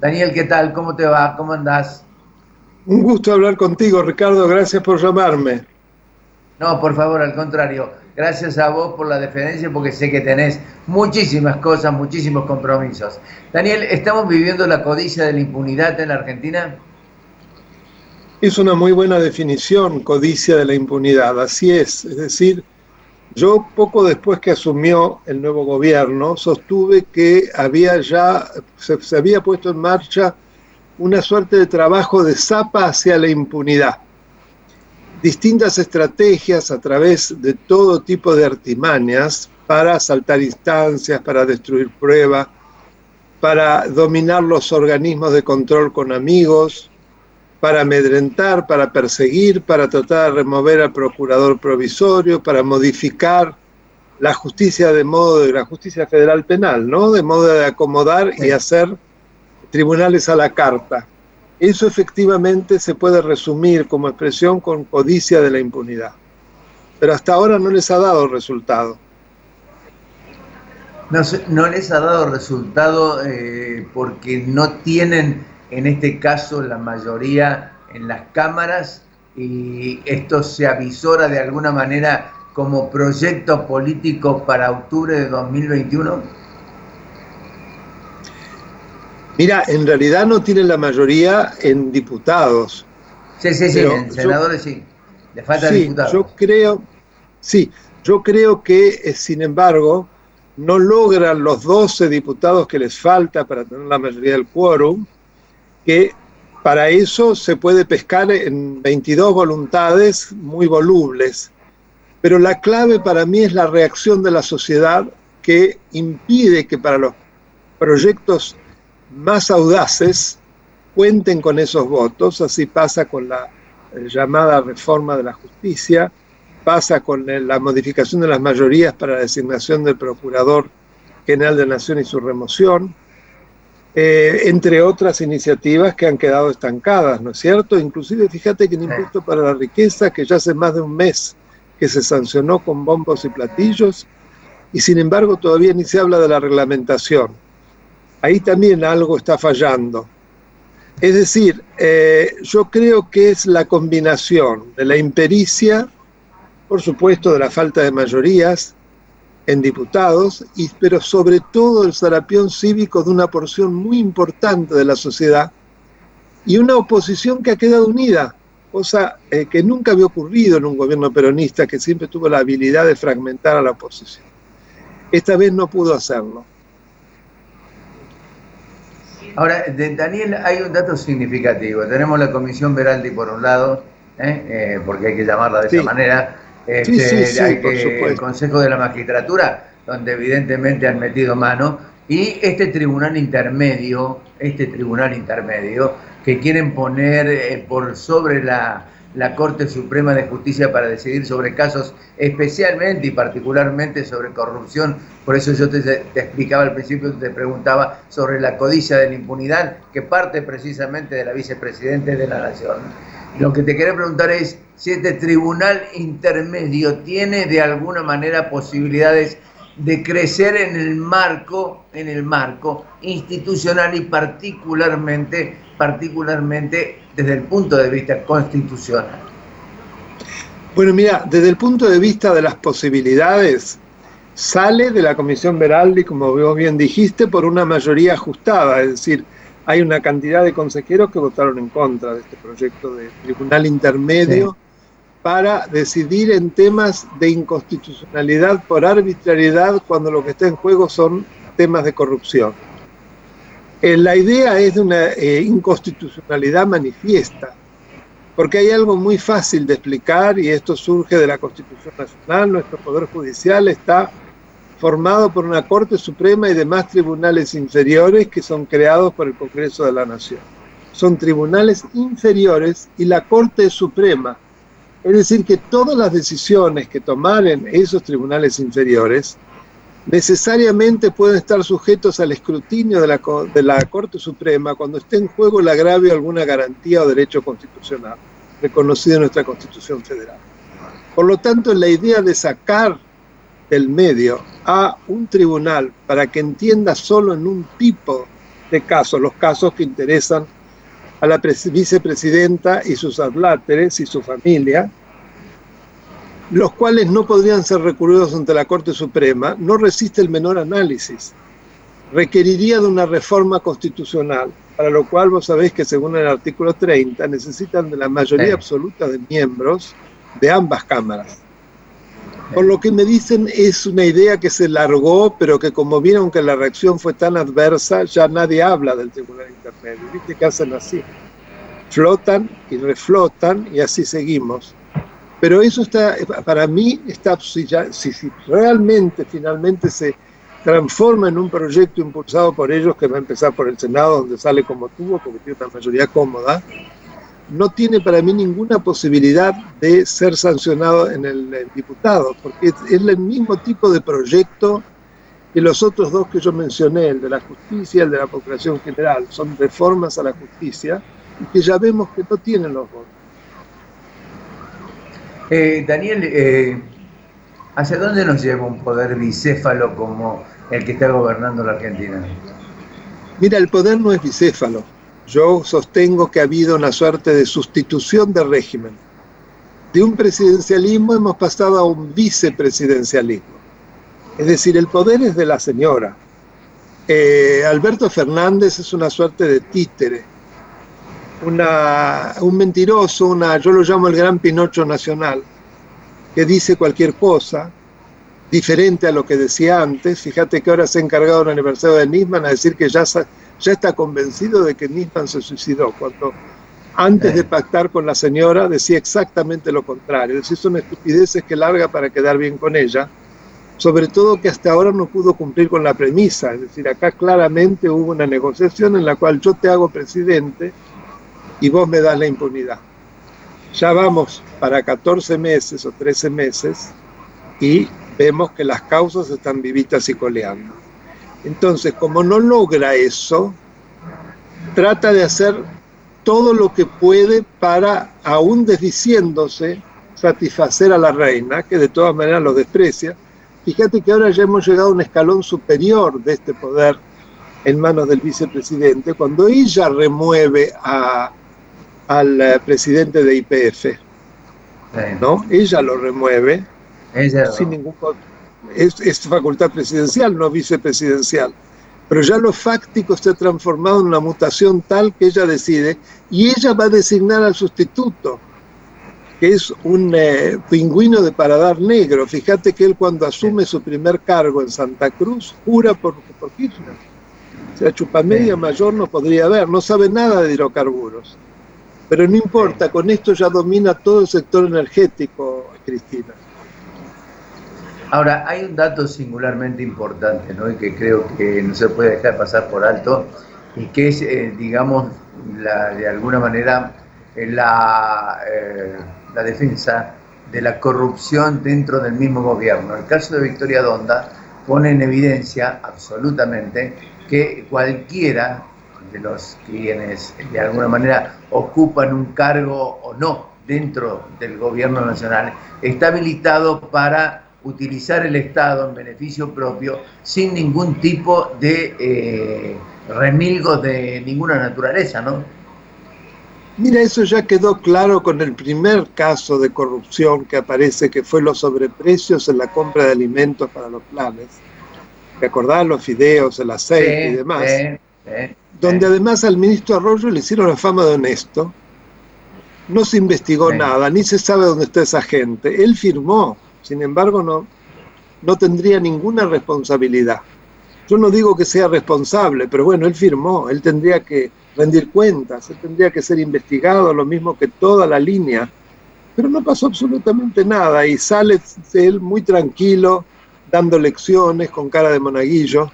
Daniel, ¿qué tal? ¿Cómo te va? ¿Cómo andás? Un gusto hablar contigo, Ricardo. Gracias por llamarme. No, por favor, al contrario. Gracias a vos por la deferencia porque sé que tenés muchísimas cosas, muchísimos compromisos. Daniel, ¿estamos viviendo la codicia de la impunidad en la Argentina? Es una muy buena definición, codicia de la impunidad. Así es decir, yo poco después que asumió el nuevo gobierno, sostuve que se había puesto en marcha una suerte de trabajo de zapa hacia la impunidad. Distintas estrategias a través de todo tipo de artimañas para saltar instancias, para destruir pruebas, para dominar los organismos de control con amigos, para amedrentar, para perseguir, para tratar de remover al procurador provisorio, para modificar la justicia de la justicia federal penal, ¿no? De modo de acomodar y Sí. hacer tribunales a la carta. Eso efectivamente se puede resumir como expresión con codicia de la impunidad. Pero hasta ahora no les ha dado resultado. No les ha dado resultado porque no tienen, en este caso, la mayoría en las cámaras y esto se avisora de alguna manera como proyecto político para octubre de 2021. Mira, en realidad no tienen la mayoría en diputados, Sí, sí, sí, pero en senadores sí, le faltan sí, diputados. sí, yo creo que, sin embargo, no logran los 12 diputados que les falta para tener la mayoría del quórum, que para eso se puede pescar en 22 voluntades muy volubles. Pero la clave para mí es la reacción de la sociedad que impide que para los proyectos más audaces cuenten con esos votos. Así pasa con la llamada reforma de la justicia, pasa con la modificación de las mayorías para la designación del Procurador General de la Nación y su remoción, entre otras iniciativas que han quedado estancadas, ¿no es cierto? Inclusive fíjate que el Sí. impuesto para la riqueza, que ya hace más de un mes que se sancionó con bombos y platillos, y sin embargo todavía ni se habla de la reglamentación. Ahí también algo está fallando. Es decir, yo creo que es la combinación de la impericia, por supuesto, de la falta de mayorías en diputados, pero sobre todo el sarapión cívico de una porción muy importante de la sociedad y una oposición que ha quedado unida, cosa que nunca había ocurrido en un gobierno peronista que siempre tuvo la habilidad de fragmentar a la oposición. Esta vez no pudo hacerlo. Ahora, de Daniel, hay un dato significativo. Tenemos la Comisión Veraldi por un lado, porque hay que llamarla de esa Sí, manera. sí, Hay por que el supuesto. Consejo de la Magistratura, donde evidentemente han metido mano, y este tribunal intermedio que quieren poner por sobre la Corte Suprema de Justicia para decidir sobre casos especialmente y particularmente sobre corrupción. Por eso yo te explicaba al principio, te preguntaba sobre la codicia de la impunidad, que parte precisamente de la vicepresidenta de la Nación. Lo que te quería preguntar es si este tribunal intermedio tiene de alguna manera posibilidades de crecer en el marco institucional y particularmente desde el punto de vista constitucional. Bueno, mira, desde el punto de vista de las posibilidades, sale de la Comisión Veraldi, como vos bien dijiste, por una mayoría ajustada, es decir, hay una cantidad de consejeros que votaron en contra de este proyecto de tribunal Sí. intermedio para decidir en temas de inconstitucionalidad por arbitrariedad cuando lo que está en juego son temas de corrupción. La idea es de una inconstitucionalidad manifiesta, porque hay algo muy fácil de explicar y esto surge de la Constitución Nacional. Nuestro Poder Judicial está formado por una Corte Suprema y demás tribunales inferiores que son creados por el Congreso de la Nación. Son tribunales inferiores y la Corte Suprema. Es decir, que todas las decisiones que tomaren esos tribunales inferiores necesariamente pueden estar sujetos al escrutinio de la Corte Suprema cuando esté en juego el agravio de alguna garantía o derecho constitucional reconocido en nuestra Constitución Federal. Por lo tanto, la idea de sacar del medio a un tribunal para que entienda solo en un tipo de casos, los casos que interesan a la vicepresidenta y sus adláteres y su familia, los cuales no podrían ser recurridos ante la Corte Suprema, no resiste el menor análisis. Requeriría de una reforma constitucional, para lo cual vos sabéis que según el artículo 30 necesitan de la mayoría absoluta de miembros de ambas cámaras. Por lo que me dicen es una idea que se largó, pero que como vieron que la reacción fue tan adversa, ya nadie habla del tribunal intermedio. ¿Viste que hacen así? Flotan y reflotan y así seguimos. Pero eso está, para mí, si realmente finalmente se transforma en un proyecto impulsado por ellos, que va a empezar por el Senado, donde sale como tuvo, porque tiene una mayoría cómoda, no tiene para mí ninguna posibilidad de ser sancionado en el diputado, porque es el mismo tipo de proyecto que los otros dos que yo mencioné, el de la justicia, el de la Procuración General, son reformas a la justicia, y que ya vemos que no tienen los votos. Daniel, ¿hacia dónde nos lleva un poder bicéfalo como el que está gobernando la Argentina? Mira, el poder no es bicéfalo. Yo sostengo que ha habido una suerte de sustitución de régimen. De un presidencialismo hemos pasado a un vicepresidencialismo. Es decir, el poder es de la señora. Alberto Fernández es una suerte de títere. Un mentiroso, yo lo llamo el gran Pinocho nacional, que dice cualquier cosa, diferente a lo que decía antes. Fíjate que ahora se ha encargado el aniversario de Nisman a decir que ya está convencido de que Nisman se suicidó, cuando antes de pactar con la señora decía exactamente lo contrario. Es decir, son estupideces que larga para quedar bien con ella, sobre todo que hasta ahora no pudo cumplir con la premisa. Es decir, acá claramente hubo una negociación en la cual yo te hago presidente y vos me das la impunidad. Ya vamos para 14 meses o 13 meses y vemos que las causas están vivitas y coleando. Entonces, como no logra eso, trata de hacer todo lo que puede para, aún desdiciéndose, satisfacer a la reina, que de todas maneras lo desprecia. Fíjate que ahora ya hemos llegado a un escalón superior de este poder en manos del vicepresidente, cuando ella remueve al presidente de YPF, ¿no? Ella lo remueve, sin ningún... Es facultad presidencial, no vicepresidencial. Pero ya lo fáctico se ha transformado en una mutación tal que ella decide, y ella va a designar al sustituto, que es un pingüino de paladar negro. Fíjate que él, cuando asume su primer cargo en Santa Cruz, jura por Kirchner. O sea, chupamedia mayor no podría haber, no sabe nada de hidrocarburos. Pero no importa, con esto ya domina todo el sector energético, Cristina. Ahora, hay un dato singularmente importante, ¿no? Y que creo que no se puede dejar pasar por alto, y que es, digamos, de alguna manera, la defensa de la corrupción dentro del mismo gobierno. El caso de Victoria Donda pone en evidencia absolutamente que cualquiera de los quienes de alguna manera ocupan un cargo o no dentro del gobierno nacional está habilitado para utilizar el Estado en beneficio propio sin ningún tipo de remilgos de ninguna naturaleza, ¿no? Mira, eso ya quedó claro con el primer caso de corrupción que aparece, que fue los sobreprecios en la compra de alimentos para los planes. ¿Te acordás? Los fideos, el aceite y demás. Donde además al ministro Arroyo le hicieron la fama de honesto. No se investigó nada, ni se sabe dónde está esa gente. Él firmó. Sin embargo, no tendría ninguna responsabilidad. Yo no digo que sea responsable, pero bueno, él firmó, él tendría que rendir cuentas, él tendría que ser investigado, lo mismo que toda la línea. Pero no pasó absolutamente nada y sale él muy tranquilo, dando lecciones con cara de monaguillo.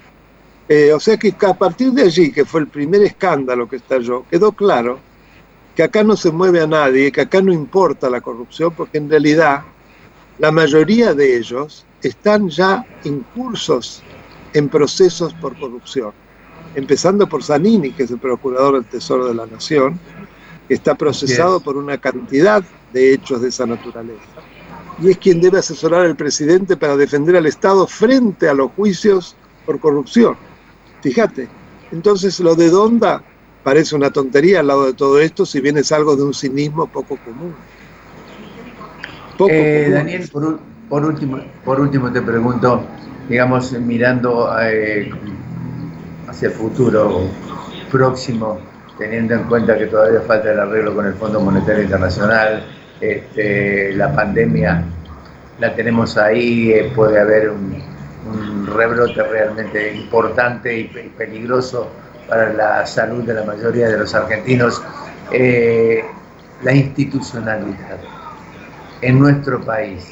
O sea que a partir de allí, que fue el primer escándalo que estalló, quedó claro que acá no se mueve a nadie, que acá no importa la corrupción, porque en realidad la mayoría de ellos están ya incursos en procesos por corrupción, empezando por Zanini, que es el procurador del Tesoro de la Nación, que está procesado por una cantidad de hechos de esa naturaleza, y es quien debe asesorar al presidente para defender al Estado frente a los juicios por corrupción. Fíjate, Entonces lo de Donda parece una tontería al lado de todo esto, si bien es algo de un cinismo poco común. Daniel, por último te pregunto, digamos, mirando hacia el futuro próximo, teniendo en cuenta que todavía falta el arreglo con el Fondo Monetario Internacional, la pandemia la tenemos ahí, puede haber un rebrote realmente importante y peligroso para la salud de la mayoría de los argentinos. La institucionalidad en nuestro país,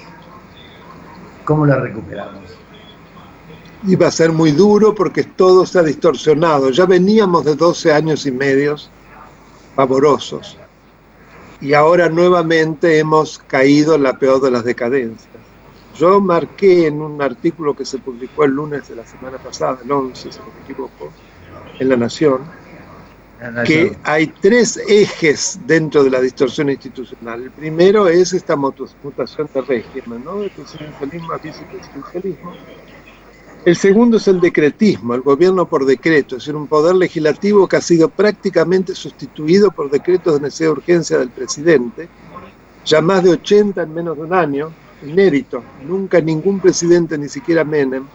¿cómo la recuperamos? Y va a ser muy duro porque todo se ha distorsionado. Ya veníamos de 12 años y medio pavorosos y ahora nuevamente hemos caído en la peor de las decadencias. Yo marqué en un artículo que se publicó el lunes de la semana pasada, el 11, si no me equivoco, en La Nación, que hay 3 ejes dentro de la distorsión institucional. El primero es esta mutación de régimen, ¿no? De presidencialismo a vicepresidencialismo. El segundo es el decretismo, el gobierno por decreto, es decir, un poder legislativo que ha sido prácticamente sustituido por decretos de necesidad de urgencia del presidente, ya más de 80 en menos de un año, inédito. Nunca ningún presidente, ni siquiera Menem,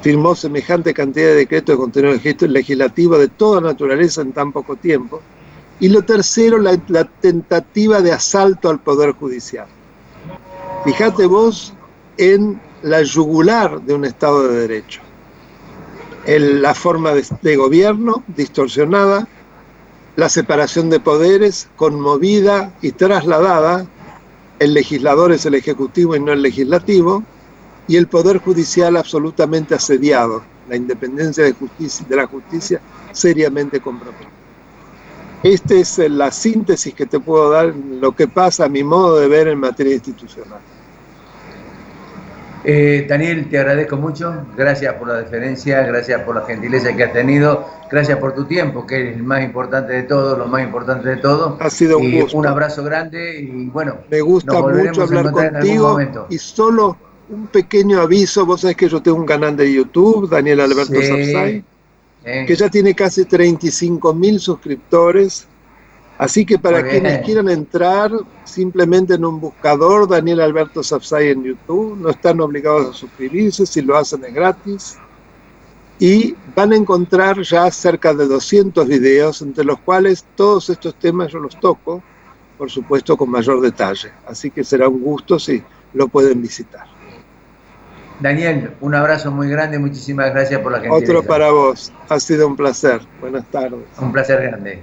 firmó semejante cantidad de decretos de contenido legislativo de toda naturaleza en tan poco tiempo. Y lo tercero, la tentativa de asalto al Poder Judicial. Fíjate vos en la yugular de un Estado de Derecho. La forma de gobierno distorsionada, la separación de poderes conmovida y trasladada, el legislador es el ejecutivo y no el legislativo, y el Poder Judicial absolutamente asediado, la independencia de la justicia seriamente comprometida. Esta es la síntesis que te puedo dar en lo que pasa a mi modo de ver en materia institucional. Daniel, te agradezco mucho, gracias por la deferencia, gracias por la gentileza que has tenido, gracias por tu tiempo, que es el más importante de todo, lo más importante de todo. Ha sido un gusto. Un abrazo grande y bueno, me gusta mucho hablar contigo y solo un pequeño aviso, vos sabés que yo tengo un canal de YouTube, Daniel Alberto Sapsay, que ya tiene casi 35.000 suscriptores. Así que para quienes quieran entrar, simplemente en un buscador, Daniel Alberto Sapsay en YouTube, no están obligados a suscribirse, si lo hacen es gratis. Y van a encontrar ya cerca de 200 videos, entre los cuales todos estos temas yo los toco, por supuesto con mayor detalle. Así que será un gusto si lo pueden visitar. Daniel, un abrazo muy grande, muchísimas gracias por la gentileza. Otro para vos, ha sido un placer. Buenas tardes. Un placer grande.